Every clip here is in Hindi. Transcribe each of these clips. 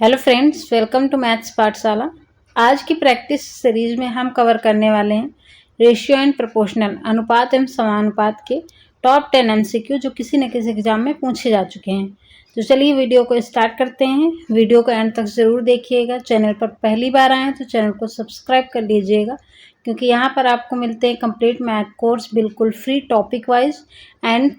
Hello friends, welcome to maths Pathshala. आज की प्रैक्टिस सीरीज में हम कवर करने वाले हैं रेशियो एंड प्रोपोर्शनल, अनुपात एवं समानुपात के टॉप 10 एमसीक्यू जो किसी न किसी एग्जाम में पूछे जा चुके हैं। तो चलिए वीडियो को स्टार्ट करते हैं। वीडियो को एंड तक ज़रूर देखिएगा। चैनल पर पहली बार आए हैं तो चैनल को सब्सक्राइब कर लीजिएगा, क्योंकि यहाँ पर आपको मिलते हैं कंप्लीट मैथ कोर्स बिल्कुल free, topic wise and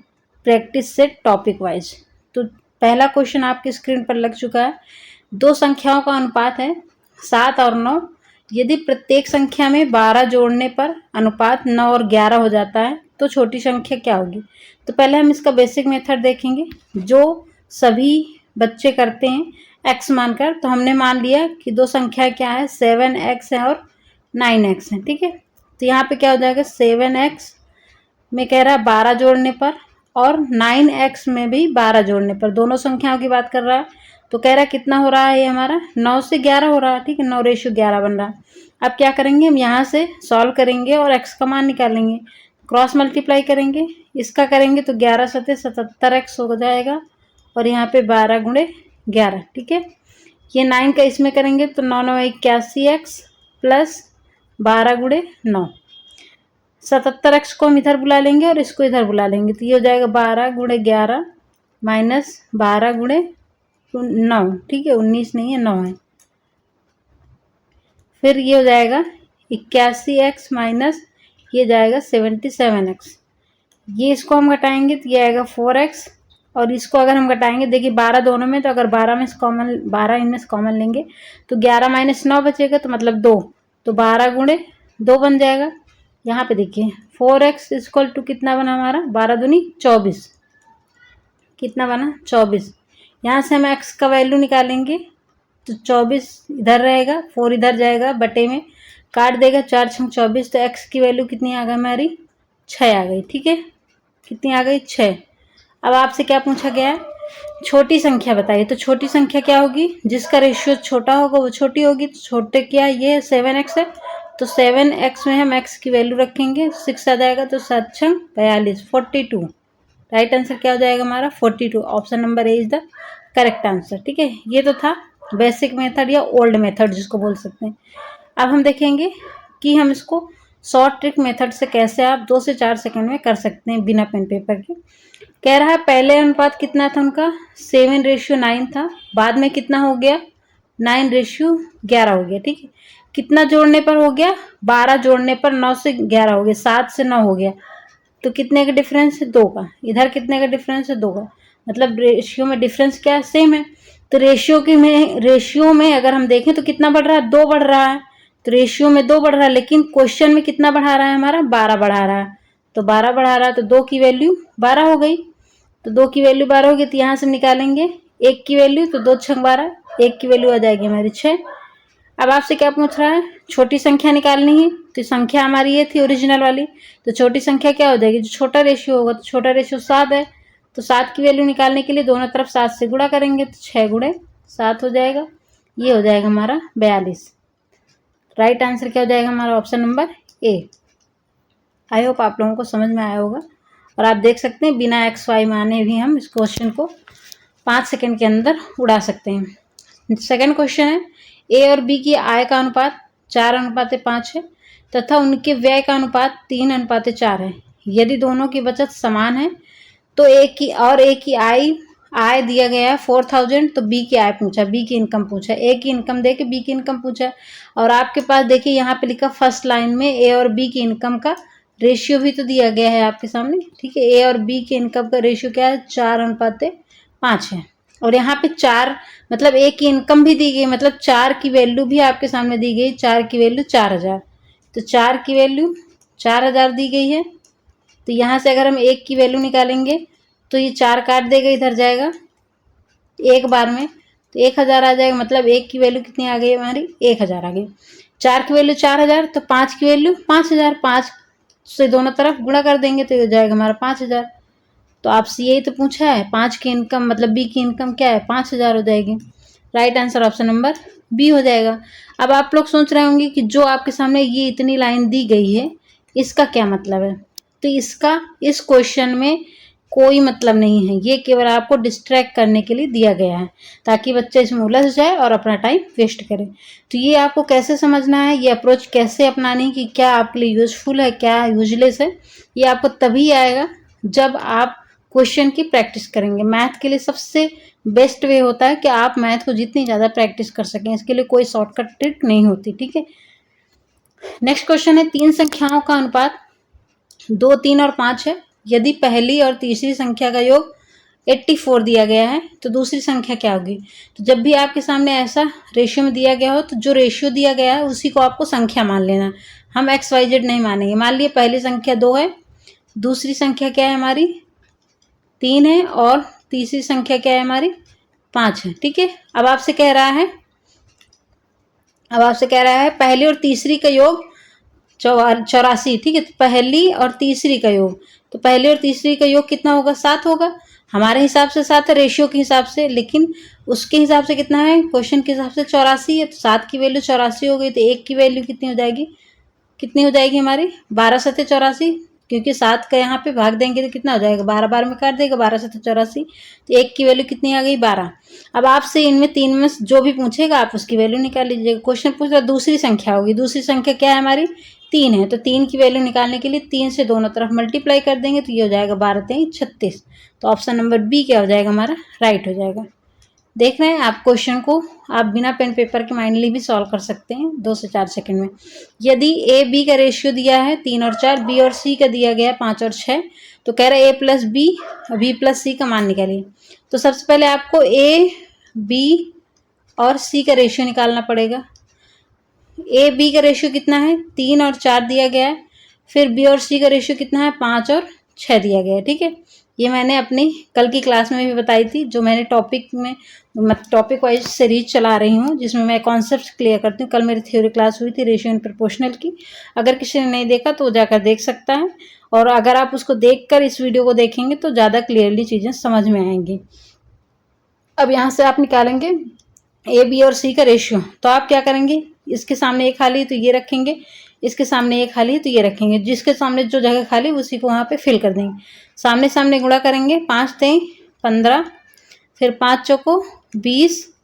practice set topic wise. तो पहला क्वेश्चन आपकी स्क्रीन पर लग चुका है। दो संख्याओं का अनुपात है 7 और 9। यदि प्रत्येक संख्या में 12 जोड़ने पर अनुपात 9 और 11 हो जाता है तो छोटी संख्या क्या होगी। तो पहले हम इसका बेसिक मेथड देखेंगे जो सभी बच्चे करते हैं x मानकर। तो हमने मान लिया कि दो संख्या क्या है, 7x है और 9x है। ठीक है, तो यहाँ पे क्या हो जाएगा, 7x में कह रहा है 12 जोड़ने पर और 9x में भी 12 जोड़ने पर, दोनों संख्याओं की बात कर रहा है। तो कह रहा है कितना हो रहा है, ये हमारा 9 से 11 हो रहा है। ठीक है, 9:11 बन रहा है। अब क्या करेंगे, हम यहाँ से सॉल्व करेंगे और x का मान निकालेंगे, क्रॉस मल्टीप्लाई करेंगे, इसका करेंगे तो 11 सते 77x हो जाएगा और यहाँ पे 12 गुणे 11। ठीक है, ये 9 का इसमें करेंगे तो 9 9 81x प्लस 12 गुणे 9, 77x को हम इधर बुला लेंगे और इसको इधर बुला लेंगे तो ये हो जाएगा 12 गुणे 11 माइनस 12 गुणे 9। ठीक है, 19 नहीं है, 9 है। फिर ये हो जाएगा 81x माइनस ये जाएगा 77x। ये इसको हम घटाएंगे तो ये आएगा 4x और इसको अगर हम घटाएंगे, देखिए 12 दोनों में, तो अगर 12 में से कॉमन, 12 इनमें से कॉमन लेंगे तो 11 माइनस 9 बचेगा, तो मतलब 2, तो 12 गुणे 2 बन जाएगा। यहाँ पे देखिए 4x इक्वल टू कितना बना हमारा, 12 दूनी 24, कितना बना 24। यहाँ से हम x का वैल्यू निकालेंगे तो 24 इधर रहेगा, 4 इधर जाएगा, बटे में काट देगा, 4 छंग 24, तो x की वैल्यू कितनी आ गई हमारी, 6 आ गई। ठीक है, कितनी आ गई, 6। अब आपसे क्या पूछा गया है, छोटी संख्या बताइए। तो छोटी संख्या क्या होगी, जिसका रेशियो छोटा होगा वो छोटी होगी। तो छोटे क्या, ये 7x है, तो 7x में हम x की वैल्यू रखेंगे, 6 आ जाएगा, तो 7 छंग 42, 42। राइट आंसर क्या हो जाएगा हमारा, 42। Option number A is the correct answer. ठीक है, ये तो था बेसिक मेथड या ओल्ड मेथड जिसको बोल सकते हैं। अब हम देखेंगे कि हम इसको शॉर्ट ट्रिक मेथड से कैसे आप 2 से 4 सेकंड में कर सकते हैं बिना पेन पेपर के। कह रहा है पहले अनुपात कितना था उनका, 7:9 था, बाद में कितना हो गया, 9:11 हो गया। ठीक है, कितना जोड़ने पर हो गया, 12 जोड़ने पर 9 से 11 हो गया, 7 से 9 हो गया, तो कितने का डिफरेंस है, 2 का। इधर कितने का डिफरेंस है, 2 का, मतलब रेशियो में डिफरेंस क्या है, सेम है। तो रेशियो में अगर हम देखें तो कितना बढ़ रहा है, 2 बढ़ रहा है। तो रेशियो में 2 बढ़ रहा है, लेकिन क्वेश्चन में कितना बढ़ा रहा है हमारा, 12 बढ़ा रहा है। तो 12 बढ़ा रहा है तो 2 की वैल्यू 12 हो गई। तो 2 की वैल्यू 12 होगी, तो यहाँ से निकालेंगे 1 की वैल्यू, तो 2 छंग 12, 1 की वैल्यू आ जाएगी हमारी 6। अब आपसे क्या पूछ रहा है, छोटी संख्या निकालनी है। तो संख्या हमारी ये थी ओरिजिनल वाली, तो छोटी संख्या क्या हो जाएगी, जो छोटा रेशियो होगा, तो छोटा रेशियो 7 है, तो 7 की वैल्यू निकालने के लिए दोनों तरफ 7 से गुणा करेंगे, तो 6 गुणे 7 हो जाएगा। ये हो जाएगा हमारा 42। राइट आंसर क्या हो जाएगा हमारा, option number A. I hope आप लोगों को समझ में आया होगा। और आप देख सकते हैं बिना एक्स वाई माने भी हम इस क्वेश्चन को 5 सेकंड के अंदर उड़ा सकते हैं। सेकंड क्वेश्चन है, ए और बी की आय का अनुपात 4:5 है तथा उनके व्यय का अनुपात 3:4 है। यदि दोनों की बचत समान है तो ए की आय दिया गया है 4000, तो बी की आय पूछा, बी की इनकम पूछा, ए की इनकम दे के बी की इनकम पूछा। और आपके पास देखिए यहाँ पे लिखा फर्स्ट लाइन में ए और बी की इनकम का रेशियो भी तो दिया गया है आपके सामने। ठीक है, ए और बी की इनकम का रेशियो क्या है, 4:5 है। और यहाँ पे 4 मतलब ए की इनकम भी दी गई, मतलब 4 की वैल्यू भी आपके सामने दी गई, 4 की वैल्यू 4000, तो 4 की वैल्यू 4000 दी गई है। तो यहाँ से अगर हम 1 की वैल्यू निकालेंगे तो ये 4 काट देगा, इधर जाएगा एक बार में, तो 1000 आ जाएगा, मतलब 1 की वैल्यू कितनी आ गई हमारी, 1000 आ गई। 4 की वैल्यू 4000, तो 5 की वैल्यू 5000, 5 से दोनों तरफ गुणा कर देंगे तो ये हो जाएगा हमारा 5000। तो आपसे यही तो पूछा है, 5 की इनकम मतलब बी की इनकम क्या है, 5000 हो जाएगी। Right answer option number B हो जाएगा। अब आप लोग सोच रहे होंगे कि जो आपके सामने ये इतनी लाइन दी गई है इसका क्या मतलब है। तो इसका, इस क्वेश्चन में कोई मतलब नहीं है। ये केवल आपको डिस्ट्रैक्ट करने के लिए दिया गया है ताकि बच्चा इसमें उलझ जाए और अपना टाइम वेस्ट करे। तो ये आपको कैसे समझना है, ये अप्रोच कैसे अपनानी है कि क्या आपके लिए यूजफुल है, क्या यूजलेस है, ये आपको तभी आएगा जब आप क्वेश्चन की प्रैक्टिस करेंगे। मैथ के लिए सबसे बेस्ट वे होता है कि आप मैथ को जितनी ज़्यादा प्रैक्टिस कर सकें। इसके लिए कोई शॉर्टकट ट्रिक नहीं होती, ठीक है। नेक्स्ट क्वेश्चन है, 3 संख्याओं का अनुपात 2, 3 और 5 है। यदि पहली और तीसरी संख्या का योग 84 दिया गया है तो दूसरी संख्या क्या होगी। तो जब भी आपके सामने ऐसा रेशियो में दिया गया हो तो जो रेशियो दिया गया है उसी को आपको संख्या मान लेना। हम XYZ नहीं मानेंगे। मान लिए पहली संख्या 2 है, दूसरी संख्या क्या है हमारी 3 है और तीसरी संख्या क्या है हमारी 5 है, ठीक है। अब आपसे कह रहा है पहली और तीसरी का योग 84, ठीक है। तो पहली और तीसरी का योग, तो पहली और तीसरी का योग कितना होगा 7 होगा। हमारे हिसाब से 7 है रेशियो के हिसाब से, लेकिन उसके हिसाब से कितना है, क्वेश्चन के हिसाब से 84 है। तो 7 की वैल्यू 84 हो गई, तो 1 की वैल्यू कितनी हो जाएगी हमारी 12 7 84, क्योंकि 7 का यहाँ पे भाग देंगे तो कितना हो जाएगा 12 12 में काट देगा 12 7 84। तो 1 की वैल्यू कितनी आ गई 12। अब आपसे इनमें 3 में जो भी पूछेगा आप उसकी वैल्यू निकाल लीजिएगा। क्वेश्चन पूछ रहा दूसरी संख्या होगी, दूसरी संख्या क्या है हमारी 3 है। तो 3 की वैल्यू निकालने के लिए 3 से दोनों तरफ मल्टीप्लाई कर देंगे तो ये हो जाएगा 12 3 36। तो ऑप्शन नंबर बी क्या हो जाएगा हमारा राइट हो जाएगा। देख रहे हैं आप क्वेश्चन को, आप बिना पेन पेपर के माइंडली भी सॉल्व कर सकते हैं 2 से 4 सेकंड में। यदि ए बी का रेशियो दिया है 3 और 4, बी और सी का दिया गया है 5 और 6, तो कह रहा है ए प्लस बी प्लस सी का मान निकालिए। तो सबसे पहले आपको ए बी और सी का रेशियो निकालना पड़ेगा। ए बी का रेशियो कितना है 3 और 4 दिया गया है, फिर बी और सी का रेशियो कितना है 5 और 6 दिया गया है, ठीक है। ये मैंने अपनी कल की क्लास में भी बताई थी, जो मैंने टॉपिक वाइज सीरीज चला रही हूँ जिसमें मैं कॉन्सेप्ट क्लियर करती हूँ। कल मेरी थ्योरी क्लास हुई थी रेशियो एंड प्रोपोर्शनल की। अगर किसी ने नहीं देखा तो वो जाकर देख सकता है, और अगर आप उसको देखकर इस वीडियो को देखेंगे तो ज़्यादा क्लियरली चीज़ें समझ में आएंगी। अब यहाँ से आप निकालेंगे ए बी और सी का रेशियो। तो आप क्या करेंगे, इसके सामने एक खाली है तो ये रखेंगे, इसके सामने एक खाली है तो ये रखेंगे, जिसके सामने जो जगह खाली उसी को वहाँ पे फिल कर देंगे। सामने सामने गुणा करेंगे, 5 3 15, फिर 5 चौको 20,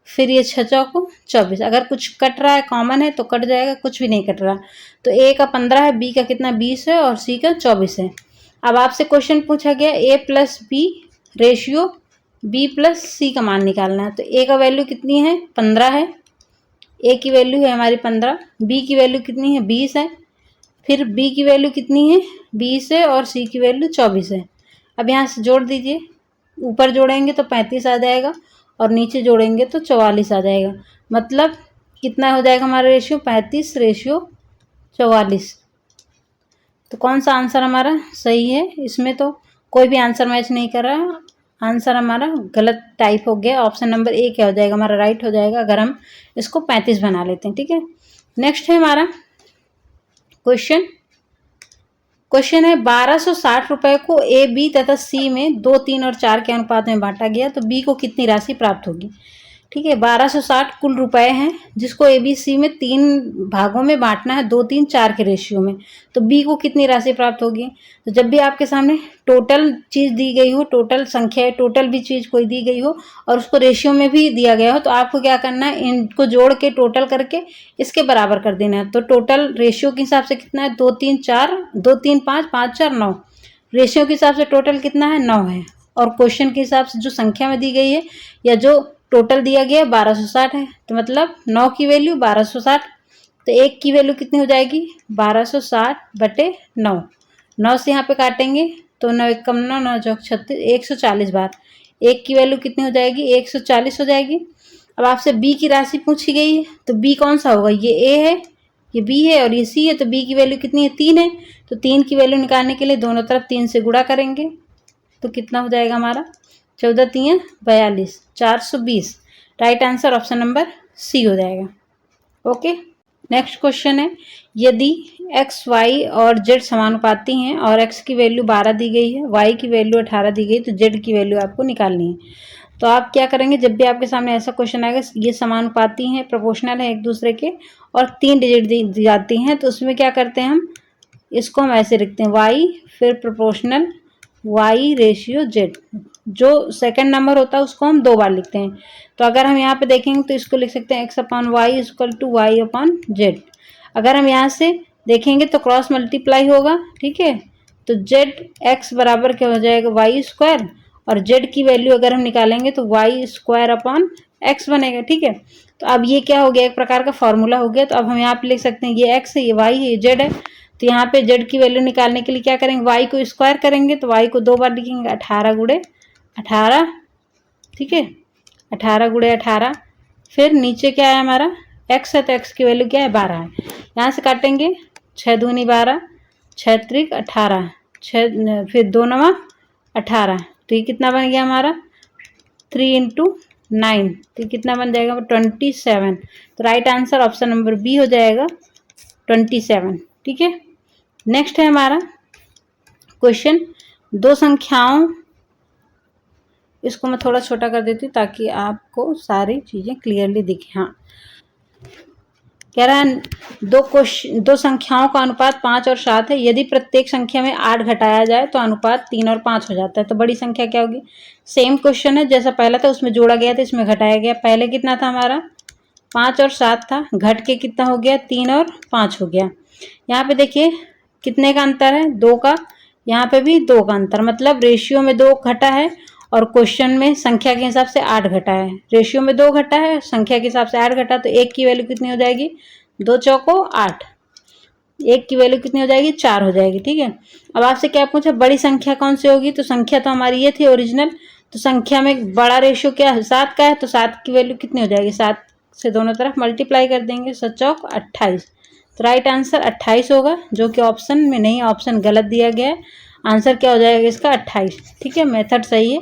फिर ये 6 चौको 24। अगर कुछ कट रहा है कॉमन है तो कट जाएगा, कुछ भी नहीं कट रहा। तो ए का 15 है, बी का कितना 20 है और सी का 24 है। अब आपसे क्वेश्चन पूछा गया A plus B ratio B plus C का मान निकालना है। तो ए का वैल्यू कितनी है 15 है, ए की वैल्यू है हमारी 15, बी की वैल्यू कितनी है 20 है, फिर बी की वैल्यू कितनी है 20 है और सी की वैल्यू 24 है। अब यहाँ से जोड़ दीजिए, ऊपर जोड़ेंगे तो 35 आ जाएगा और नीचे जोड़ेंगे तो 44 आ जाएगा। मतलब कितना हो जाएगा हमारा रेशियो 35 रेशियो 44। तो कौन सा आंसर हमारा सही है, इसमें तो कोई भी आंसर मैच नहीं कर रहा, आंसर हमारा गलत टाइप हो गया। ऑप्शन नंबर ए क्या हो जाएगा हमारा राइट हो जाएगा अगर हम इसको 35 बना लेते हैं, ठीक है। नेक्स्ट है हमारा क्वेश्चन है 1260 रुपए को ए बी तथा सी में 2 3 और 4 के अनुपात में बांटा गया तो बी को कितनी राशि प्राप्त होगी। ठीक है, 1260 कुल रुपए हैं जिसको ए बी सी में 3 भागों में बांटना है 2 3 4 के रेशियो में। तो बी को कितनी राशि प्राप्त होगी। तो जब भी आपके सामने टोटल चीज़ दी गई हो, टोटल संख्या टोटल भी चीज़ कोई दी गई हो और उसको रेशियो में भी दिया गया हो, तो आपको क्या करना है, इनको जोड़ के टोटल करके इसके बराबर कर देना है। तो टोटल रेशियो के हिसाब से कितना है 2 3 4 2 3 5 5 4 9, रेशियो के हिसाब से टोटल कितना है 9 है, और क्वेश्चन के हिसाब से जो संख्या में दी गई है या जो टोटल दिया गया 1260 है। तो मतलब 9 की वैल्यू 1260, तो 1 की वैल्यू कितनी हो जाएगी 1260 बटे 9। 9 से यहाँ पे काटेंगे तो 9 1 कम 9 9 चौक 36, 140 बार 1 की वैल्यू कितनी हो जाएगी 140 हो जाएगी। अब आपसे बी की राशि पूछी गई है तो बी कौन सा होगा, ये ए है, ये बी है और ये सी है। तो बी की वैल्यू कितनी है 3 है। तो 3 की वैल्यू निकालने के लिए दोनों तरफ 3 से गुणा करेंगे तो कितना हो जाएगा हमारा 14 3 42 420। Right answer option number C हो जाएगा। ओके, नेक्स्ट क्वेश्चन है, यदि एक्स वाई और जेड समानुपाती हैं और एक्स की वैल्यू 12 दी गई है, वाई की वैल्यू 18 दी गई, तो जेड की वैल्यू आपको निकालनी है। तो आप क्या करेंगे, जब भी आपके सामने ऐसा क्वेश्चन आएगा, ये समानुपाती हैं, प्रोपोर्शनल है एक दूसरे के और 3 डिजिट दी जाती हैं, तो उसमें क्या करते हैं हम, इसको हम ऐसे लिखते हैं वाई फिर प्रोपोर्शनल वाई रेशियो जेड। जो सेकंड नंबर होता है उसको हम 2 बार लिखते हैं। तो अगर हम यहाँ पे देखेंगे तो इसको लिख सकते हैं x upon y equal to y upon z. अगर हम यहाँ से देखेंगे तो क्रॉस मल्टीप्लाई होगा, ठीक है। तो जेड एक्स बराबर क्या हो जाएगा, वाई स्क्वायर, और जेड की वैल्यू अगर हम निकालेंगे तो वाई स्क्वायर अपॉन एक्स बनेगा, ठीक है। तो अब ये क्या हो गया, एक प्रकार का फॉर्मूला हो गया। तो अब हम यहाँ पे लिख सकते हैं ये एक्स है, ये वाई है, ये जेड है। तो यहाँ पे जेड की वैल्यू निकालने के लिए क्या करेंगे, वाई को स्क्वायर करेंगे। तो वाई को 2 बार लिखेंगे, 18 गुणे 18, ठीक है, 18 गुणे 18। फिर नीचे क्या है हमारा, एक्स है, तो एक्स की वैल्यू क्या है, 12 है। यहाँ से काटेंगे, 6 दूनी 12, 6 त्रिक 18, 6 फिर 2 नवा 18। तो ये कितना बन गया हमारा, 3 × 9, तो कितना बन जाएगा 27। तो right answer option number B हो जाएगा 27, ठीक है। नेक्स्ट है हमारा क्वेश्चन, 2 संख्याओं, इसको मैं थोड़ा छोटा कर देती हूँ ताकि आपको सारी चीज़ें क्लियरली दिखे। हाँ, कह रहा है 2 संख्याओं का अनुपात 5 और 7 है। यदि प्रत्येक संख्या में 8 घटाया जाए तो अनुपात 3 और 5 हो जाता है। तो बड़ी संख्या क्या होगी, सेम क्वेश्चन है जैसा पहला था, उसमें जोड़ा गया था, इसमें घटाया गया। पहले कितना था हमारा, 5 और 7 था, घट के कितना हो गया, 3 और 5 हो गया। यहाँ पे देखिए कितने का अंतर है, 2 का, यहाँ पे भी 2 का अंतर, मतलब रेशियो में 2 घटा है और क्वेश्चन में संख्या के हिसाब से 8 घटा है। रेशियो में 2 घटा है, संख्या के हिसाब से 8 घटा, तो 1 की वैल्यू कितनी हो जाएगी, 2 चौको 8, 1 की वैल्यू कितनी हो जाएगी, 4 हो जाएगी, ठीक है। अब आपसे क्या पूछा, बड़ी संख्या कौन सी होगी, तो संख्या तो हमारी ये थी ओरिजिनल। तो संख्या में बड़ा रेशियो क्या है, 7 का है, तो 7 की वैल्यू कितनी हो जाएगी, 7 से दोनों तरफ मल्टीप्लाई कर देंगे, 7 चौक 28। तो राइट आंसर 28 होगा, जो कि ऑप्शन में नहीं, ऑप्शन गलत दिया गया है। आंसर क्या हो जाएगा इसका, 28, ठीक है। मेथड सही है,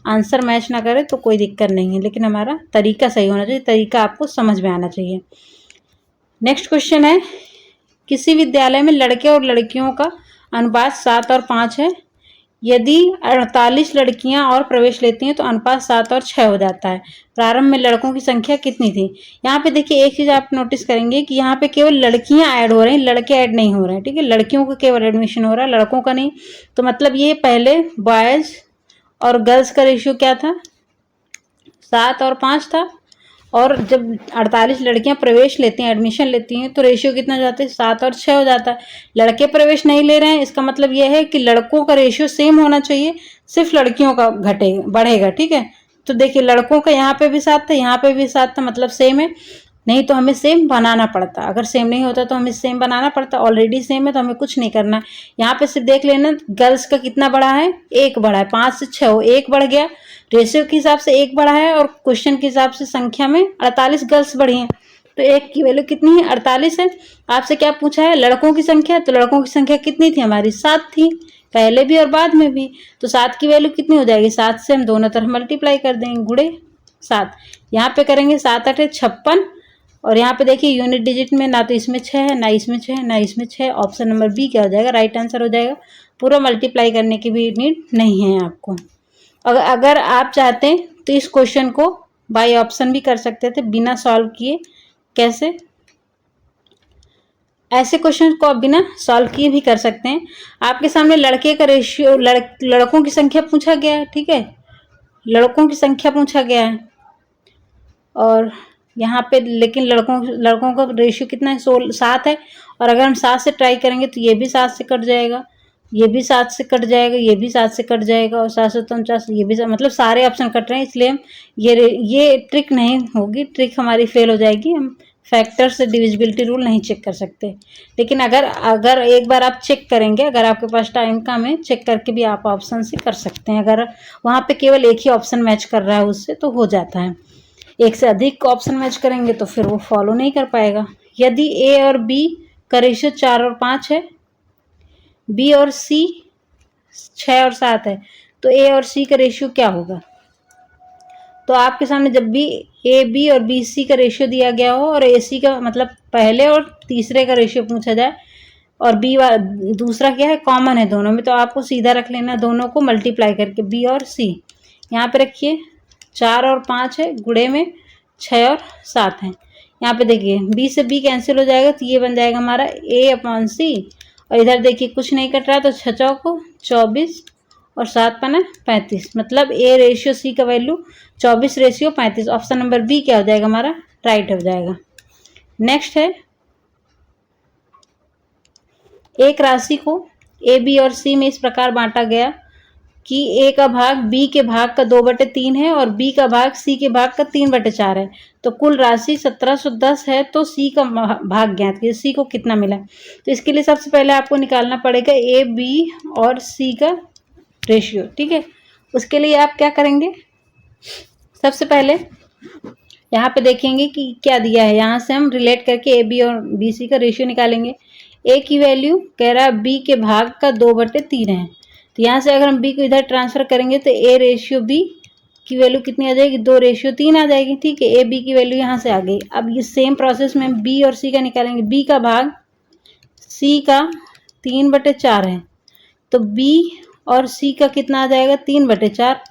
आंसर मैच ना करे तो कोई दिक्कत नहीं है, लेकिन हमारा तरीका सही होना चाहिए, तरीका आपको समझ में आना चाहिए। नेक्स्ट क्वेश्चन है, किसी विद्यालय में लड़के और लड़कियों का अनुपात 7 और 5 है। यदि 48 लड़कियां और प्रवेश लेती हैं तो अनुपात 7 और 6 हो जाता है। प्रारंभ में लड़कों की संख्या कितनी थी। यहाँ पे देखिए एक चीज़ आप नोटिस करेंगे कि यहाँ पे केवल लड़कियां ऐड हो रही हैं, लड़के ऐड नहीं हो रहे हैं, ठीक है। लड़कियों को केवल एडमिशन हो रहा है, लड़कों का नहीं। तो मतलब ये पहले बॉयज़ और गर्ल्स का रेशियो क्या था, 7 और 5 था, और जब 48 लड़कियां प्रवेश लेती हैं, एडमिशन लेती हैं, तो रेशियो कितना जाता है, 7 और 6 हो जाता है। लड़के प्रवेश नहीं ले रहे हैं, इसका मतलब यह है कि लड़कों का रेशियो सेम होना चाहिए, सिर्फ लड़कियों का घटेगा, बढ़ेगा, ठीक है। तो देखिए लड़कों का यहाँ पे भी 7 था, यहाँ पे भी 7 था, मतलब सेम है। नहीं तो हमें सेम बनाना पड़ता, अगर सेम नहीं होता तो हमें सेम बनाना पड़ता। ऑलरेडी सेम है तो हमें कुछ नहीं करना। यहाँ पे सिर्फ देख लेना गर्ल्स का कितना बढ़ा है, 1 बढ़ा है, 5 से 6 हो, 1 बढ़ गया, रेशियो के हिसाब से 1 बढ़ा है, और क्वेश्चन के हिसाब से संख्या में 48 गर्ल्स बढ़ी हैं, तो 1 की वैल्यू कितनी है, 48 है। आपसे क्या पूछा है, लड़कों की संख्या, तो लड़कों की संख्या कितनी थी हमारी, 7 थी, पहले भी और बाद में भी। तो 7 की वैल्यू कितनी हो जाएगी, 7 से हम दोनों तरफ मल्टीप्लाई कर देंगे, गुणे 7। यहाँ पे करेंगे 7 8 56, और यहाँ पे देखिए यूनिट डिजिट में ना तो इसमें 6 है, ना इसमें 6 है, ना इसमें 6। ऑप्शन नंबर बी क्या हो जाएगा, राइट आंसर हो जाएगा। पूरा मल्टीप्लाई करने की भी नीड नहीं है आपको। अगर आप चाहते हैं तो इस क्वेश्चन को बाय ऑप्शन भी कर सकते थे बिना सॉल्व किए। कैसे, ऐसे क्वेश्चन को आप बिना सॉल्व किए भी कर सकते हैं। आपके सामने लड़के का रेशियो, लड़कों की संख्या पूछा गया है, ठीक है, लड़कों की संख्या पूछा गया है, और यहाँ पे लेकिन लड़कों का रेशियो कितना है, 7 है। और अगर हम 7 से ट्राई करेंगे तो ये भी 7 से कट जाएगा, ये भी 7 से कट जाएगा, ये भी 7 से कट जाएगा, और 7 से 49, ये भी मतलब सारे ऑप्शन कट रहे हैं, इसलिए हम ये ट्रिक नहीं होगी, ट्रिक हमारी फेल हो जाएगी। हम फैक्टर से डिविजिबिलिटी रूल नहीं चेक कर सकते। लेकिन अगर एक बार आप चेक करेंगे, अगर आपके पास टाइम कम है, चेक करके भी आप ऑप्शन से कर सकते हैं। अगर वहाँ पे केवल एक ही ऑप्शन मैच कर रहा है उससे तो हो जाता है, एक से अधिक ऑप्शन मैच करेंगे तो फिर वो फॉलो नहीं कर पाएगा। यदि ए और बी का रेशियो 4 और 5 है, बी और सी 6 और 7 है, तो ए और सी का रेशियो क्या होगा। तो आपके सामने जब भी ए बी और बी सी का रेशियो दिया गया हो, और ए सी का मतलब पहले और तीसरे का रेशियो पूछा जाए, और बी दूसरा क्या है, कॉमन है दोनों में, तो आपको सीधा रख लेना दोनों को मल्टीप्लाई करके, बी और सी। यहाँ पे रखिए 4 और 5 है, गुणे में 6 और 7 है। यहाँ पे देखिए बी से बी कैंसिल हो जाएगा, तो ये बन जाएगा हमारा a/c, और इधर देखिए कुछ नहीं कट रहा, तो 6 चौको 24, और 7 पना 35, मतलब A/C का वैल्यू 24/35। ऑप्शन नंबर बी क्या हो जाएगा हमारा, राइट हो जाएगा। नेक्स्ट है, एक राशि को ए, बी और सी में इस प्रकार बांटा गया कि ए का भाग बी के भाग का 2/3 है और बी का भाग सी के भाग का 3/4 है। तो कुल राशि 1710 है। तो सी का भाग ज्ञात कीजिए, सी को कितना मिला। तो इसके लिए सबसे पहले आपको निकालना पड़ेगा ए, बी और सी का रेशियो, ठीक है। उसके लिए आप क्या करेंगे, सबसे पहले यहाँ पे देखेंगे कि क्या दिया है, यहाँ से हम रिलेट करके ए, बी और बी, सी का रेशियो निकालेंगे। ए की वैल्यू कह रहा है बी के भाग का 2/3 है। तो यहाँ से अगर हम बी को इधर ट्रांसफर करेंगे तो A/B की वैल्यू कितनी आ जाएगी, 2/3 आ जाएगी, ठीक है। ए, बी की वैल्यू यहाँ से आ गई। अब ये सेम प्रोसेस में हम बी और सी का निकालेंगे। बी का भाग सी का 3/4 है, तो बी और सी का कितना आ जाएगा, 3/4।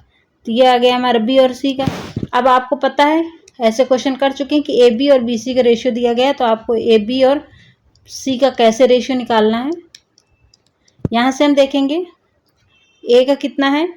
तो ये आ गया हमारा बी और सी का। अब आपको पता है, ऐसे क्वेश्चन कर चुके हैं कि ए, बी और बी, सी का रेशियो दिया गया है, तो आपको ए, बी और सी का कैसे रेशियो निकालना है। यहाँ से हम देखेंगे ए का कितना है,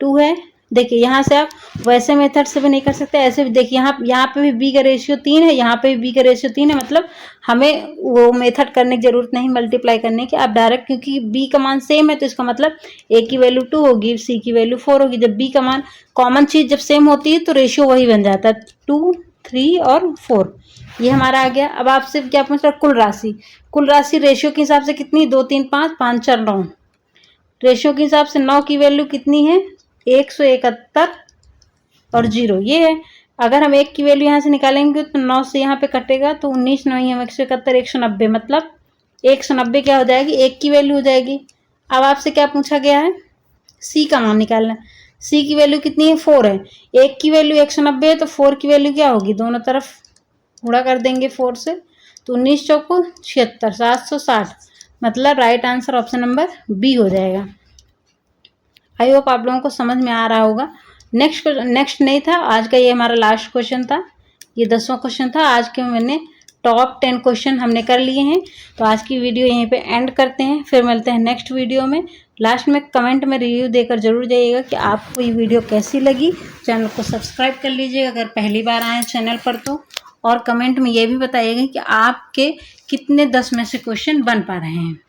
2 है। देखिए यहाँ से आप वैसे मेथड से भी नहीं कर सकते, ऐसे भी देखिए यहाँ पे भी बी का रेशियो 3 है, यहाँ पे भी बी का रेशियो 3 है, मतलब हमें वो मेथड करने की जरूरत नहीं मल्टीप्लाई करने की। आप डायरेक्ट, क्योंकि बी का मान सेम है तो इसका मतलब ए की वैल्यू 2 होगी, सी की वैल्यू 4 होगी। जब बी का मान कॉमन चीज जब सेम होती है तो रेशियो वही बन जाता है, 2, 3 और 4। ये हमारा आ गया। अब आपसे क्या पूछ रहा है, कुल राशि। कुल राशि रेशियो के हिसाब से कितनी, 2, 3, 5, 5, 4, 9। रेशियो के हिसाब से 9 की वैल्यू कितनी है, 171 और 0 ये है। अगर हम 1 की वैल्यू यहाँ से निकालेंगे तो 9 से यहाँ पे कटेगा, तो 19 9 हम 171 190, मतलब 190 क्या हो जाएगी, 1 की वैल्यू हो जाएगी। अब आपसे क्या पूछा गया है, सी का मान निकालना। सी की वैल्यू कितनी है, 4 है। 1 की वैल्यू 190 है तो 4 की वैल्यू क्या होगी, दोनों तरफ गुणा कर देंगे 4 से, तो 19 चौको 76, 760, मतलब right answer option number B हो जाएगा। आई होप आप लोगों को समझ में आ रहा होगा। नेक्स्ट नहीं था, आज का ये हमारा लास्ट क्वेश्चन था, ये 10वां क्वेश्चन था। आज के मैंने टॉप 10 क्वेश्चन हमने कर लिए हैं। तो आज की वीडियो यहीं पे एंड करते हैं, फिर मिलते हैं नेक्स्ट वीडियो में। लास्ट में कमेंट में रिव्यू देकर जरूर जाइएगा कि आपको ये वीडियो कैसी लगी। चैनल को सब्सक्राइब कर लीजिएगा अगर पहली बार आए चैनल पर तो, और कमेंट में ये भी बताइएगा कि आपके कितने 10 में से क्वेश्चन बन पा रहे हैं।